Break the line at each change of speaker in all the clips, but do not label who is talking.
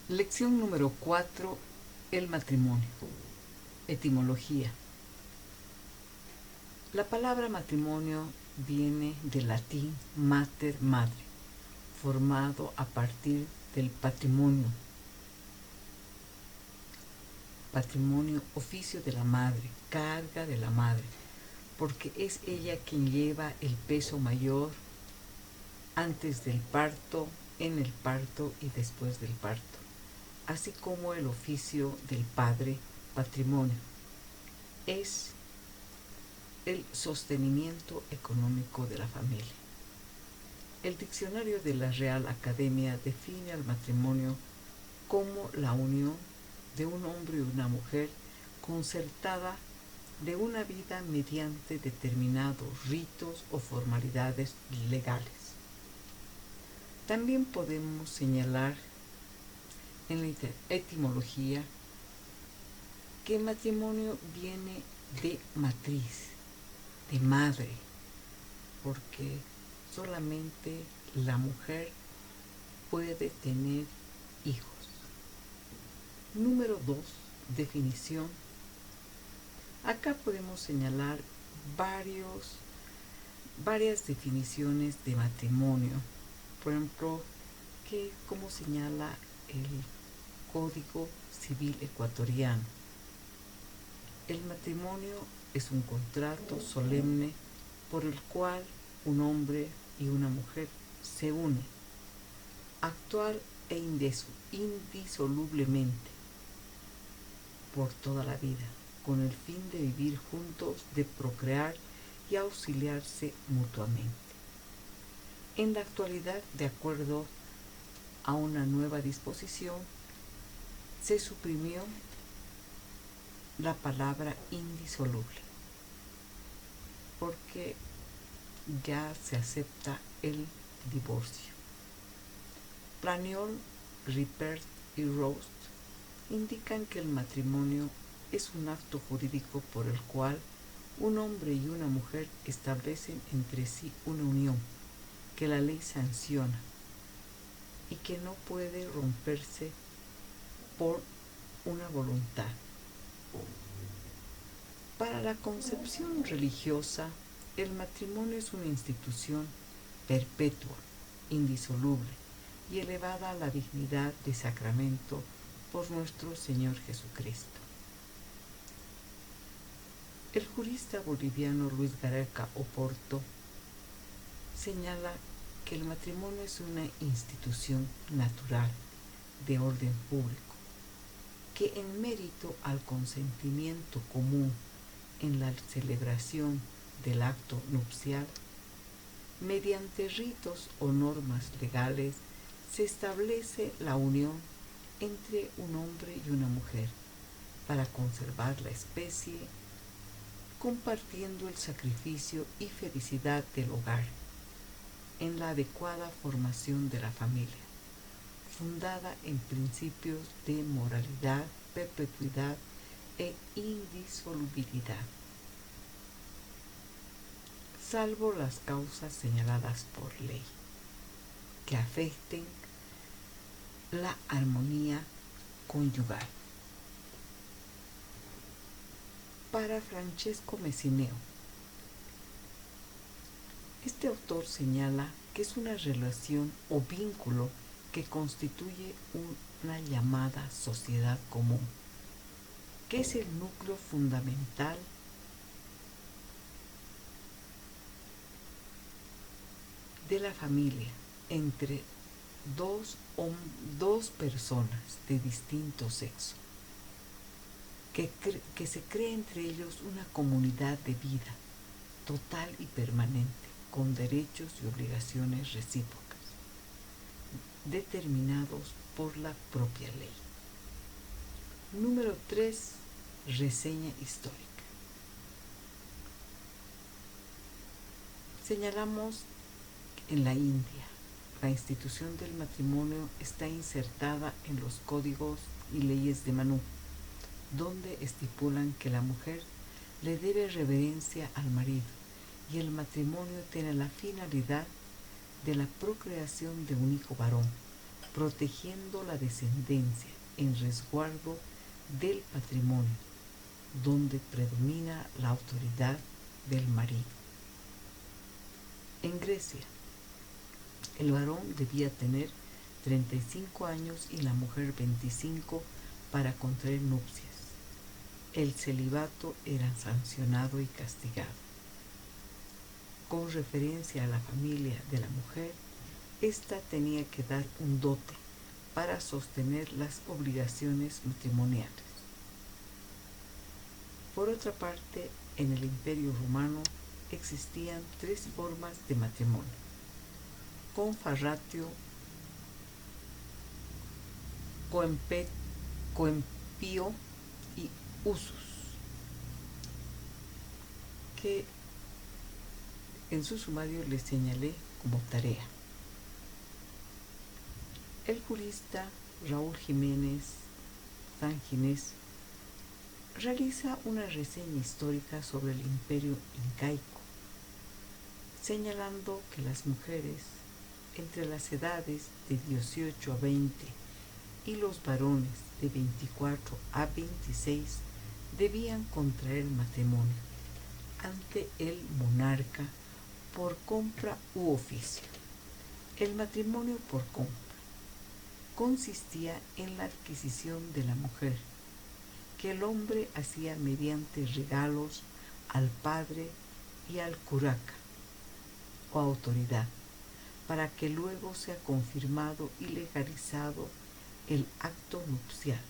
Lección número 4. El matrimonio. Etimología. La palabra matrimonio viene del latín mater, madre, formado a partir del patrimonio. Patrimonio, oficio de la madre, carga de la madre, porque es ella quien lleva el peso mayor antes del parto, en el parto y después del parto, así como el oficio del padre, patrimonio. Es el sostenimiento económico de la familia. El diccionario de la Real Academia define al matrimonio como la unión de un hombre y una mujer concertada de una vida mediante determinados ritos o formalidades legales. También podemos señalar en la etimología que el matrimonio viene de matriz, de madre, porque solamente la mujer puede tener hijos. Número 2. Definición. Acá podemos señalar varias definiciones de matrimonio. Por ejemplo, cómo señala el Código Civil Ecuatoriano. El matrimonio es un contrato solemne por el cual un hombre y una mujer se unen, actual e indisolublemente, por toda la vida, con el fin de vivir juntos, de procrear y auxiliarse mutuamente. En la actualidad, de acuerdo a una nueva disposición, se suprimió la palabra indisoluble, porque ya se acepta el divorcio. Planiol, Rippert y Rost indican que el matrimonio es un acto jurídico por el cual un hombre y una mujer establecen entre sí una unión que la ley sanciona y que no puede romperse por una voluntad. Para la concepción religiosa, el matrimonio es una institución perpetua, indisoluble y elevada a la dignidad de sacramento por nuestro Señor Jesucristo. El jurista boliviano Luis Gareca Oporto señala que el matrimonio es una institución natural de orden público, que en mérito al consentimiento común en la celebración del acto nupcial, mediante ritos o normas legales, se establece la unión entre un hombre y una mujer para conservar la especie, compartiendo el sacrificio y felicidad del hogar en la adecuada formación de la familia, fundada en principios de moralidad, perpetuidad e indisolubilidad, salvo las causas señaladas por ley, que afecten la armonía conyugal. Para Francesco Messineo, este autor señala que es una relación o vínculo que constituye una llamada sociedad común, que es el núcleo fundamental de la familia entre dos personas de distinto sexo, que se cree entre ellos una comunidad de vida total y permanente, con derechos y obligaciones recíprocas, determinados por la propia ley. Número 3. Reseña histórica. Señalamos que en la India la institución del matrimonio está insertada en los códigos y leyes de Manú, donde estipulan que la mujer le debe reverencia al marido y el matrimonio tiene la finalidad de la procreación de un hijo varón, protegiendo la descendencia en resguardo del patrimonio, donde predomina la autoridad del marido. En Grecia, el varón debía tener 35 años y la mujer 25 para contraer nupcias. El celibato era sancionado y castigado. Con referencia a la familia de la mujer, ésta tenía que dar un dote para sostener las obligaciones matrimoniales. Por otra parte, en el Imperio Romano existían 3 formas de matrimonio: confarratio, coempio y usus, que en su sumario les señalé como tarea. El jurista Raúl Jiménez Sanginés realiza una reseña histórica sobre el imperio incaico, señalando que las mujeres entre las edades de 18 a 20 y los varones de 24 a 26 debían contraer matrimonio ante el monarca por compra u oficio. El matrimonio por compra consistía en la adquisición de la mujer, que el hombre hacía mediante regalos al padre y al curaca o autoridad, para que luego sea confirmado y legalizado el acto nupcial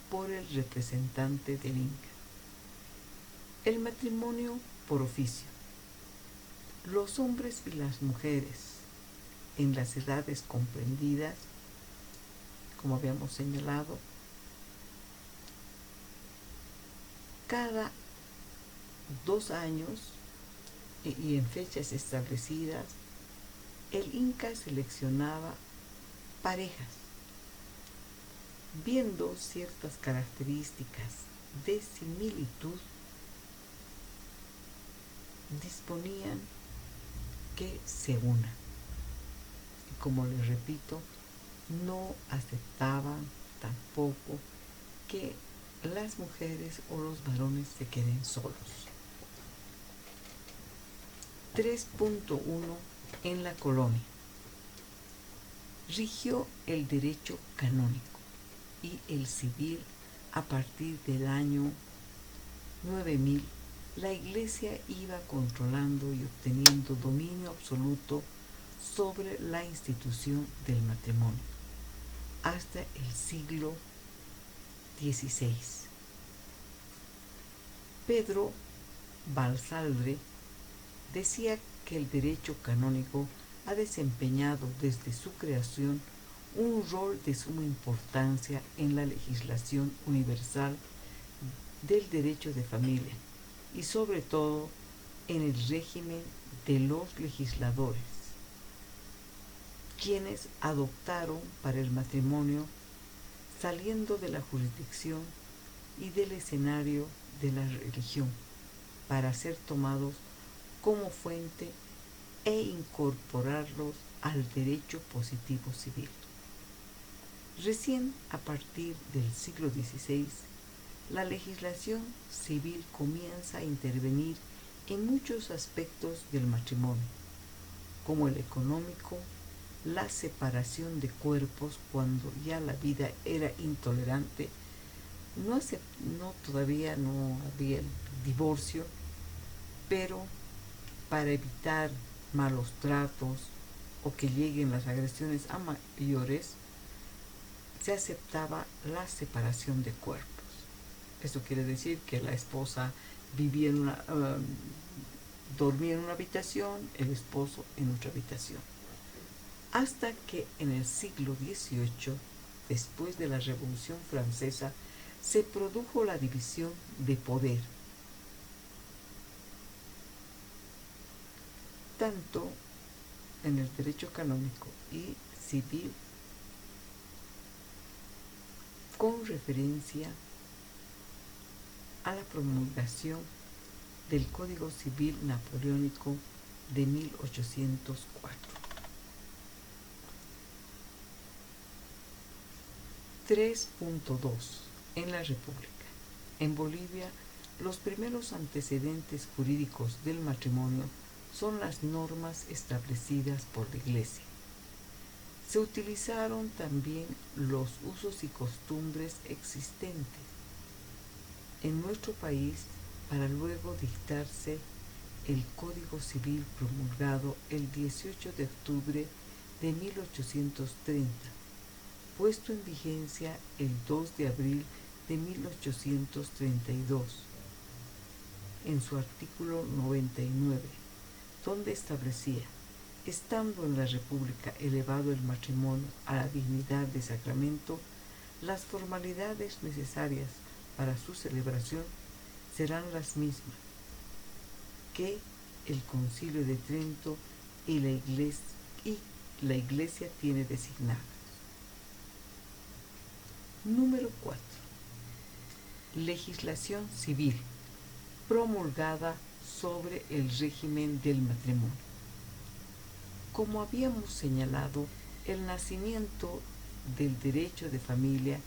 por el representante del Inca. El matrimonio por oficio. Los hombres y las mujeres en las edades comprendidas, como habíamos señalado, cada 2 años y en fechas establecidas, el Inca seleccionaba parejas, viendo ciertas características de similitud, disponían que se unan. Y como les repito, no aceptaban tampoco que las mujeres o los varones se queden solos. 3.1. En la colonia. Rigió el derecho canónico y el civil a partir del año 9000. La Iglesia iba controlando y obteniendo dominio absoluto sobre la institución del matrimonio hasta el siglo XVI. Pedro Balsalve decía que el derecho canónico ha desempeñado desde su creación un rol de suma importancia en la legislación universal del derecho de familia y sobre todo en el régimen de los legisladores, quienes adoptaron para el matrimonio saliendo de la jurisdicción y del escenario de la religión para ser tomados como fuente e incorporarlos al derecho positivo civil. Recién a partir del siglo XVI, la legislación civil comienza a intervenir en muchos aspectos del matrimonio, como el económico, la separación de cuerpos cuando ya la vida era intolerante, todavía no había el divorcio, pero para evitar malos tratos o que lleguen las agresiones a mayores, se aceptaba la separación de cuerpos. Esto quiere decir que la esposa vivía dormía en una habitación, el esposo en otra habitación. Hasta que en el siglo XVIII, después de la Revolución Francesa, se produjo la división de poder, tanto en el derecho canónico y civil, con referencia a la promulgación del Código Civil Napoleónico de 1804. 3.2. En la República. En Bolivia, los primeros antecedentes jurídicos del matrimonio son las normas establecidas por la Iglesia. Se utilizaron también los usos y costumbres existentes en nuestro país para luego dictarse el Código Civil promulgado el 18 de octubre de 1830, puesto en vigencia el 2 de abril de 1832, en su artículo 99, donde establecía: estando en la República elevado el matrimonio a la dignidad de sacramento, las formalidades necesarias para su celebración serán las mismas que el Concilio de Trento y la Iglesia tiene designadas. Número 4. Legislación civil promulgada sobre el régimen del matrimonio. Como habíamos señalado, el nacimiento del derecho de familia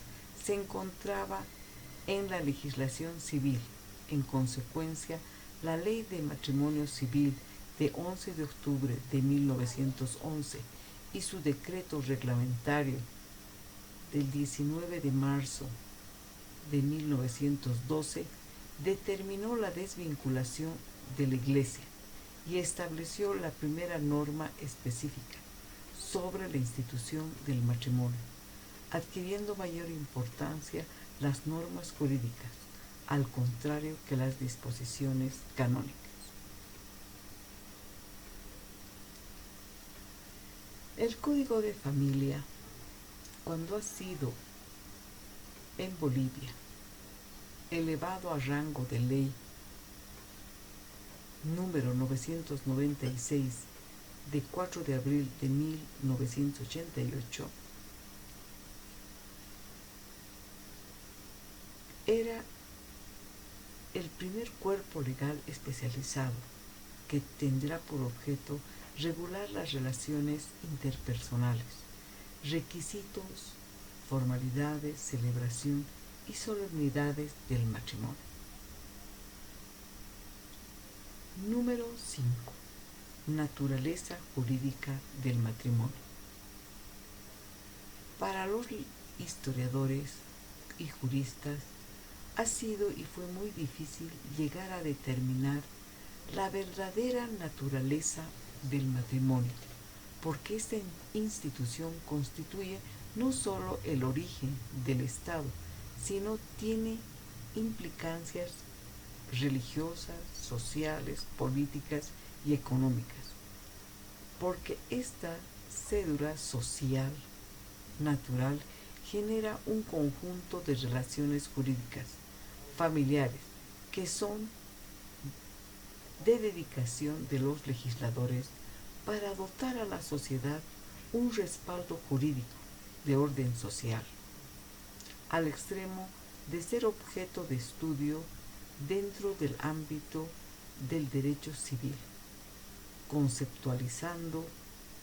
se encontraba en la legislación civil. En consecuencia, la Ley de Matrimonio Civil de 11 de octubre de 1911 y su decreto reglamentario del 19 de marzo de 1912 determinó la desvinculación de la Iglesia y estableció la primera norma específica sobre la institución del matrimonio, adquiriendo mayor importancia las normas jurídicas, al contrario que las disposiciones canónicas. El Código de Familia, cuando ha sido en Bolivia elevado a rango de ley número 996 de 4 de abril de 1988, era el primer cuerpo legal especializado que tendrá por objeto regular las relaciones interpersonales, requisitos, formalidades, celebración y solemnidades del matrimonio. Número 5. Naturaleza jurídica del matrimonio. Para los historiadores y juristas ha sido y fue muy difícil llegar a determinar la verdadera naturaleza del matrimonio, porque esta institución constituye no solo el origen del Estado, sino tiene implicancias religiosas, sociales, políticas y económicas, porque esta cédula social natural genera un conjunto de relaciones jurídicas familiares que son de dedicación de los legisladores para dotar a la sociedad un respaldo jurídico de orden social, al extremo de ser objeto de estudio dentro del ámbito del derecho civil, conceptualizando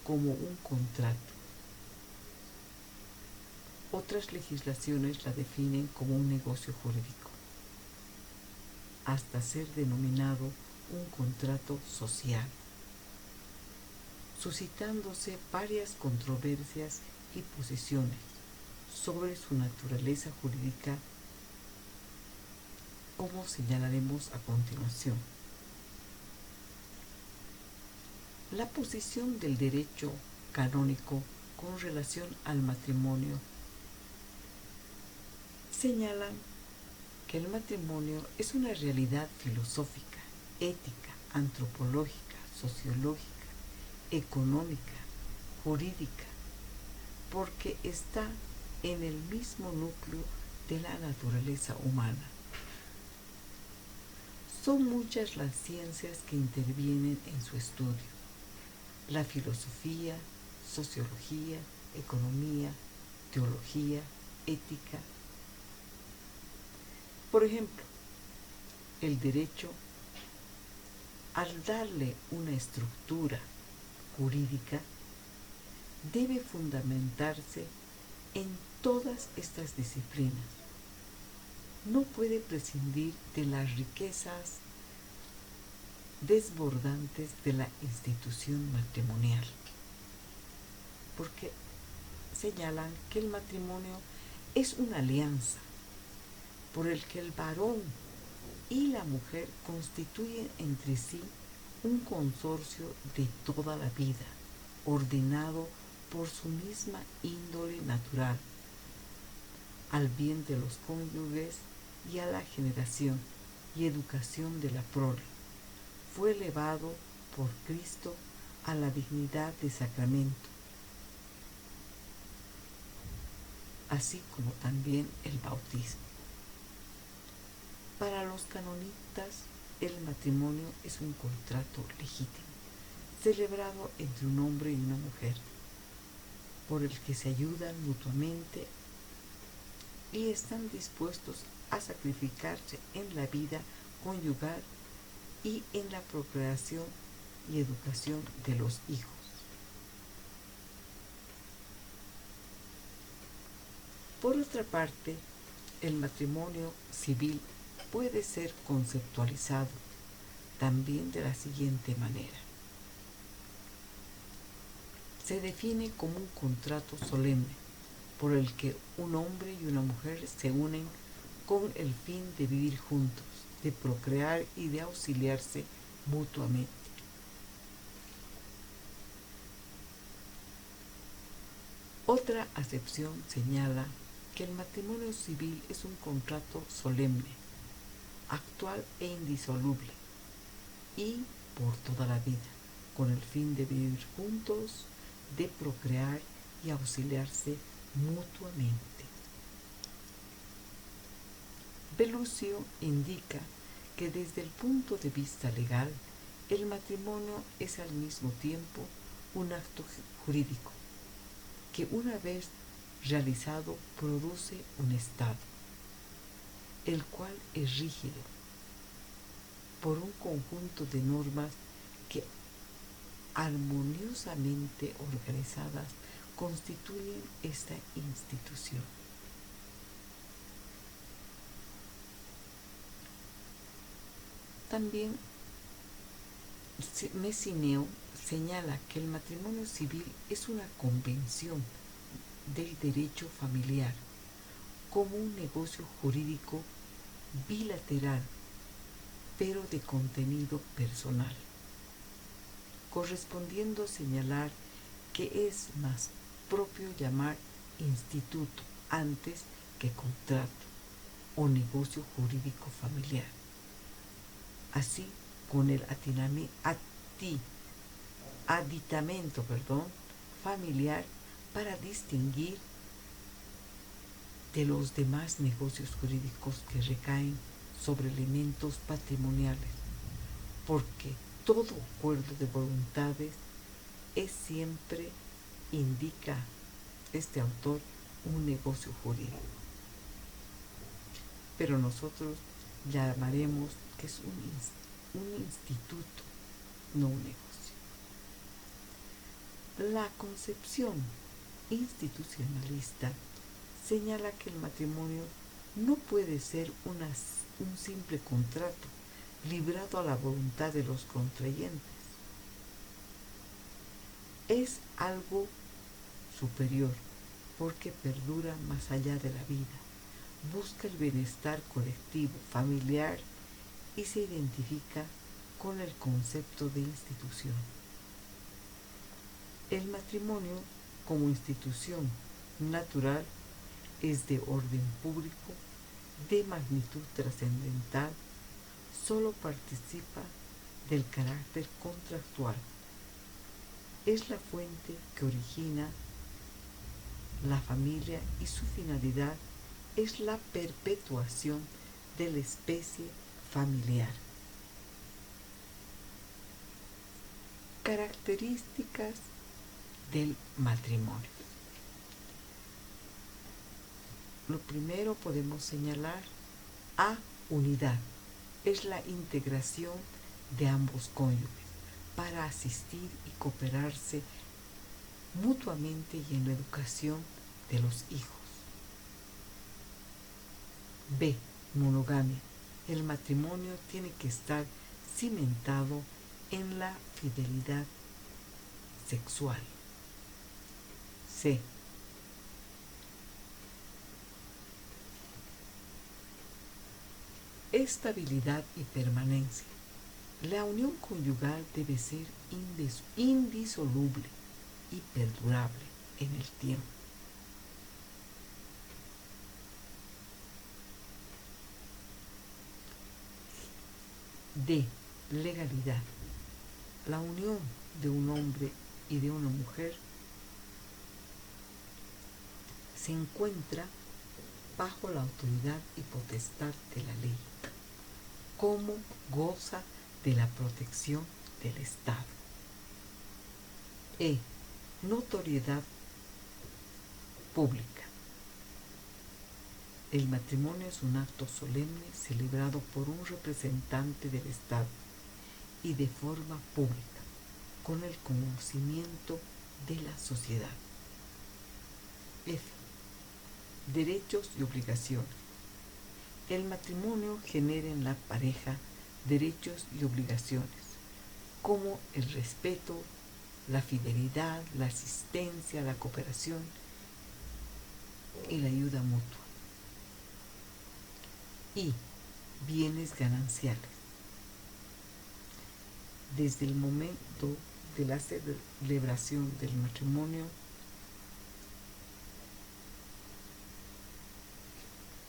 como un contrato. Otras legislaciones la definen como un negocio jurídico, hasta ser denominado un contrato social, suscitándose varias controversias y posiciones sobre su naturaleza jurídica, como señalaremos a continuación. La posición del derecho canónico con relación al matrimonio señalan que el matrimonio es una realidad filosófica, ética, antropológica, sociológica, económica, jurídica, porque está en el mismo núcleo de la naturaleza humana. Son muchas las ciencias que intervienen en su estudio: la filosofía, sociología, economía, teología, ética. Por ejemplo, el derecho, al darle una estructura jurídica, debe fundamentarse en todas estas disciplinas. No puede prescindir de las riquezas desbordantes de la institución matrimonial, porque señalan que el matrimonio es una alianza por el que el varón y la mujer constituyen entre sí un consorcio de toda la vida, ordenado por su misma índole natural, al bien de los cónyuges y a la generación y educación de la prole. Fue elevado por Cristo a la dignidad de sacramento, así como también el bautismo. Para los canonitas, el matrimonio es un contrato legítimo, celebrado entre un hombre y una mujer, por el que se ayudan mutuamente y están dispuestos a sacrificarse en la vida conyugal y en la procreación y educación de los hijos. Por otra parte, el matrimonio civil puede ser conceptualizado también de la siguiente manera. Se define como un contrato solemne por el que un hombre y una mujer se unen con el fin de vivir juntos, de procrear y de auxiliarse mutuamente. Otra acepción señala que el matrimonio civil es un contrato solemne, actual e indisoluble, y por toda la vida, con el fin de vivir juntos, de procrear y auxiliarse mutuamente. Belluccio indica que desde el punto de vista legal, el matrimonio es al mismo tiempo un acto jurídico, que una vez realizado produce un estado, el cual es rígido por un conjunto de normas que armoniosamente organizadas constituyen esta institución. También Messineo señala que el matrimonio civil es una convención del derecho familiar como un negocio jurídico bilateral, pero de contenido personal, correspondiendo señalar que es más propio llamar instituto antes que contrato o negocio jurídico familiar. Así, con el aditamento familiar para distinguir de los demás negocios jurídicos que recaen sobre elementos patrimoniales, porque todo acuerdo de voluntades es siempre, indica este autor, un negocio jurídico. Pero nosotros llamaremos que es un instituto, no un negocio. La concepción institucionalista señala que el matrimonio no puede ser un simple contrato librado a la voluntad de los contrayentes. Es algo superior porque perdura más allá de la vida, busca el bienestar colectivo, familiar y se identifica con el concepto de institución. El matrimonio como institución natural es de orden público, de magnitud trascendental, solo participa del carácter contractual. Es la fuente que origina la familia y su finalidad es la perpetuación de la especie familiar. Características del matrimonio. Lo primero podemos señalar a unidad. Es la integración de ambos cónyuges para asistir y cooperarse mutuamente y en la educación de los hijos. B. Monogamia. El matrimonio tiene que estar cimentado en la fidelidad sexual. C. Estabilidad y permanencia. La unión conyugal debe ser indisoluble y perdurable en el tiempo. D. Legalidad. La unión de un hombre y de una mujer se encuentra bajo la autoridad y potestad de la ley, como goza de la protección del Estado. E. Notoriedad pública. El matrimonio es un acto solemne celebrado por un representante del Estado y de forma pública, con el conocimiento de la sociedad. F. Derechos y obligaciones. El matrimonio genera en la pareja derechos y obligaciones, como el respeto, la fidelidad, la asistencia, la cooperación y la ayuda mutua. Y bienes gananciales. Desde el momento de la celebración del matrimonio,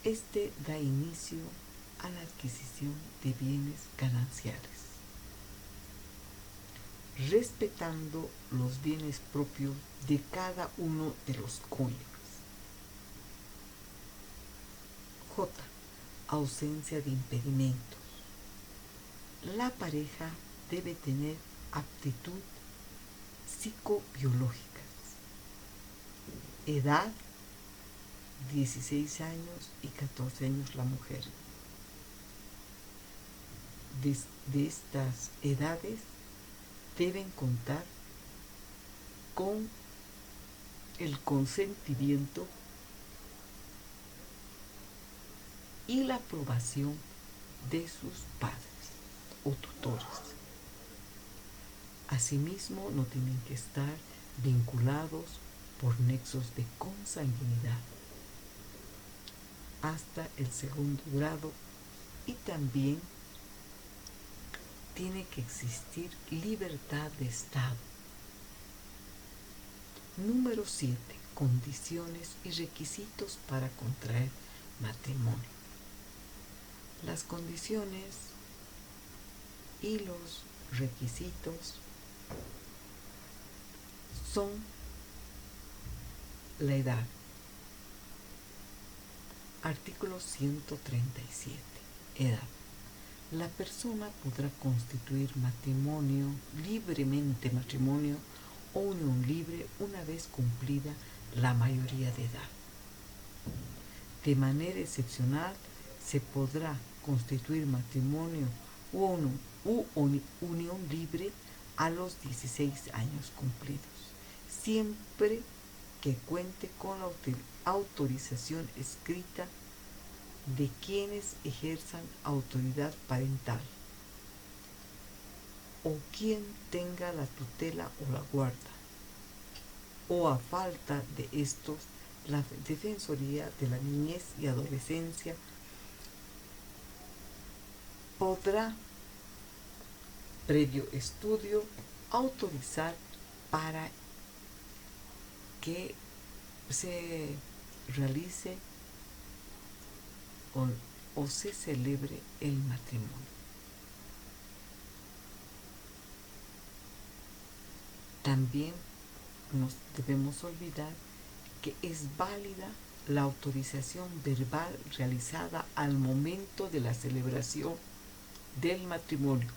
este da inicio a la adquisición de bienes gananciales, respetando los bienes propios de cada uno de los cónyuges. J. Ausencia de impedimentos. La pareja debe tener aptitud psicobiológicas. Edad, 16 años y 14 años la mujer. De estas edades deben contar con el consentimiento y la aprobación de sus padres o tutores. Asimismo, no tienen que estar vinculados por nexos de consanguinidad hasta el segundo grado, y también tiene que existir libertad de Estado. Número 7. Condiciones y requisitos para contraer matrimonio. Las condiciones y los requisitos son la edad. Artículo 137. Edad. La persona podrá constituir libremente matrimonio o unión libre una vez cumplida la mayoría de edad. De manera excepcional, se podrá constituir matrimonio u unión libre a los 16 años cumplidos, siempre que cuente con la autorización escrita de quienes ejerzan autoridad parental o quien tenga la tutela o la guarda, o a falta de estos, la Defensoría de la Niñez y Adolescencia podrá, previo estudio, autorizar para que se realice o se celebre el matrimonio. También nos debemos olvidar que es válida la autorización verbal realizada al momento de la celebración del matrimonio.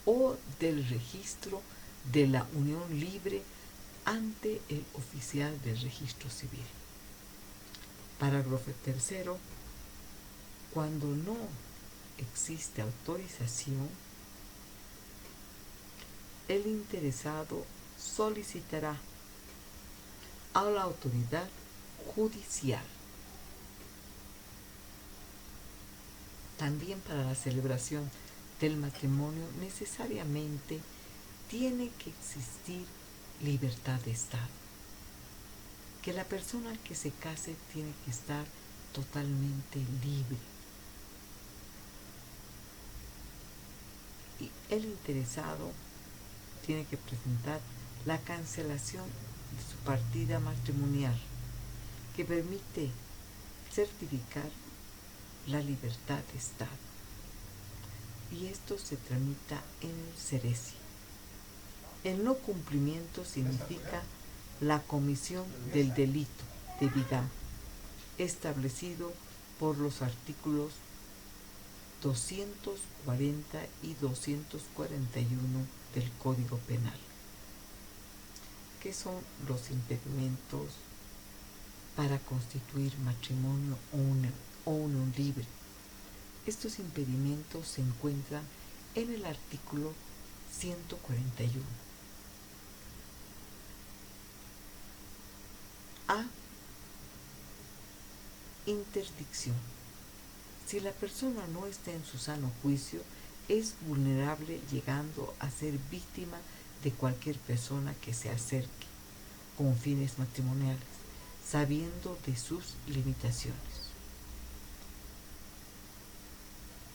O del registro de la unión libre ante el oficial del registro civil. Parágrafo 3. Cuando no existe autorización, el interesado solicitará a la autoridad judicial. También para la celebración del matrimonio necesariamente tiene que existir libertad de Estado. Que la persona que se case tiene que estar totalmente libre. Y el interesado tiene que presentar la cancelación de su partida matrimonial, que permite certificar la libertad de Estado. Y esto se tramita en el Cereci. El no cumplimiento significa la comisión del delito de bigam, establecido por los artículos 240 y 241 del Código Penal. ¿Qué son los impedimentos para constituir matrimonio o unión libre? Estos impedimentos se encuentran en el artículo 141. A. Interdicción. Si la persona no está en su sano juicio, es vulnerable, llegando a ser víctima de cualquier persona que se acerque con fines matrimoniales, sabiendo de sus limitaciones.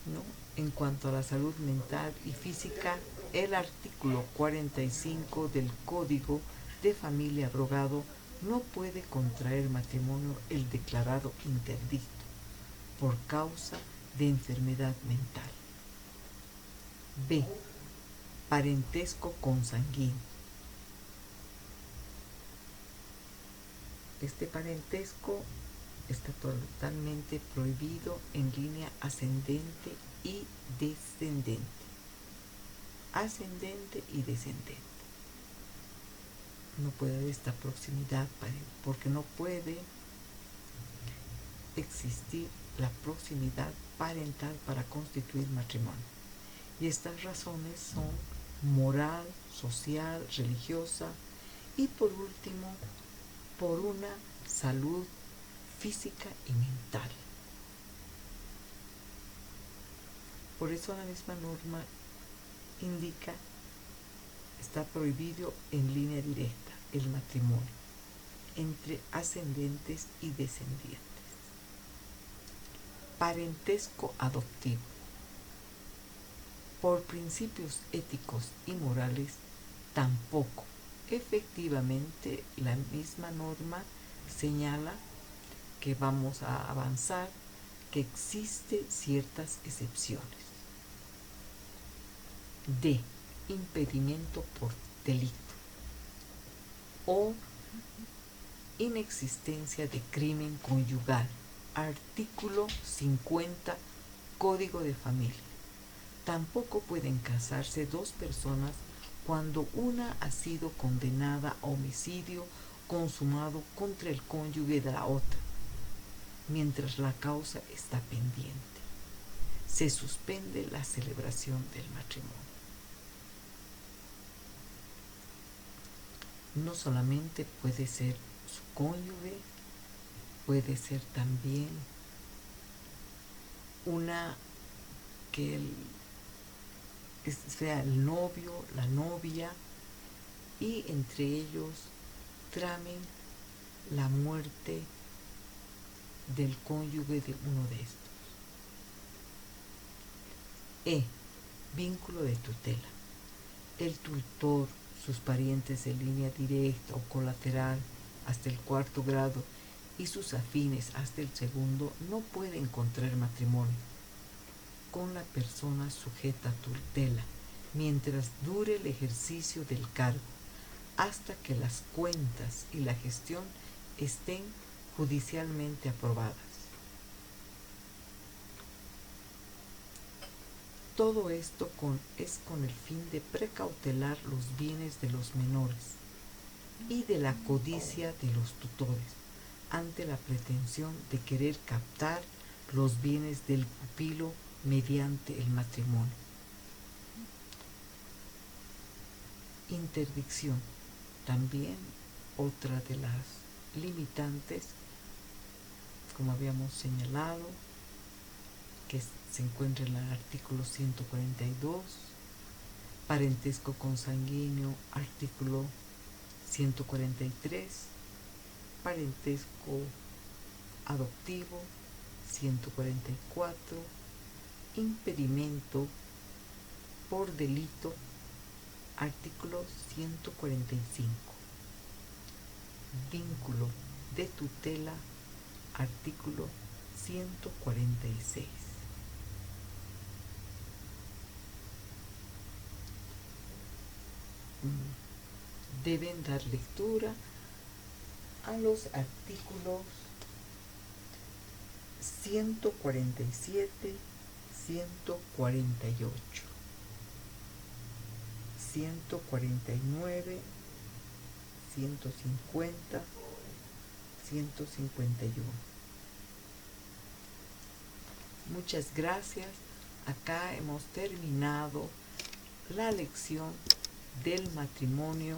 ¿No? En cuanto a la salud mental y física, el artículo 45 del Código de Familia abrogado no puede contraer matrimonio el declarado interdicto por causa de enfermedad mental. B. Parentesco consanguíneo. Este parentesco está totalmente prohibido en línea ascendente y descendente. Ascendente y descendente. No puede haber esta proximidad porque no puede existir la proximidad parental para constituir matrimonio. Y estas razones son moral, social, religiosa y por último, por una salud física y mental. Por eso la misma norma indica, está prohibido en línea directa el matrimonio entre ascendentes y descendientes. Parentesco adoptivo. Por principios éticos y morales, tampoco. Efectivamente, la misma norma señala que vamos a avanzar, que existen ciertas excepciones. D. Impedimento por delito o inexistencia de crimen conyugal. Artículo 50, Código de Familia. Tampoco pueden casarse dos personas cuando una ha sido condenada a homicidio consumado contra el cónyuge de la otra, mientras la causa está pendiente. Se suspende la celebración del matrimonio. No solamente puede ser su cónyuge, puede ser también una que sea el novio, la novia, y entre ellos tramen la muerte del cónyuge de uno de estos. E. Vínculo de tutela. El tutor, sus parientes de línea directa o colateral hasta el 4º grado y sus afines hasta el 2º no pueden contraer matrimonio con la persona sujeta a tutela mientras dure el ejercicio del cargo, hasta que las cuentas y la gestión estén judicialmente aprobadas. Todo esto es con el fin de precautelar los bienes de los menores y de la codicia de los tutores ante la pretensión de querer captar los bienes del pupilo mediante el matrimonio. Interdicción, también otra de las limitantes, como habíamos señalado, que se encuentra en el artículo 142, parentesco consanguíneo, artículo 143, parentesco adoptivo, 144, impedimento por delito, artículo 145, vínculo de tutela, artículo 146. Deben dar lectura a los artículos 147, 148, 149, 150, 151. Muchas gracias. Acá hemos terminado la lección del matrimonio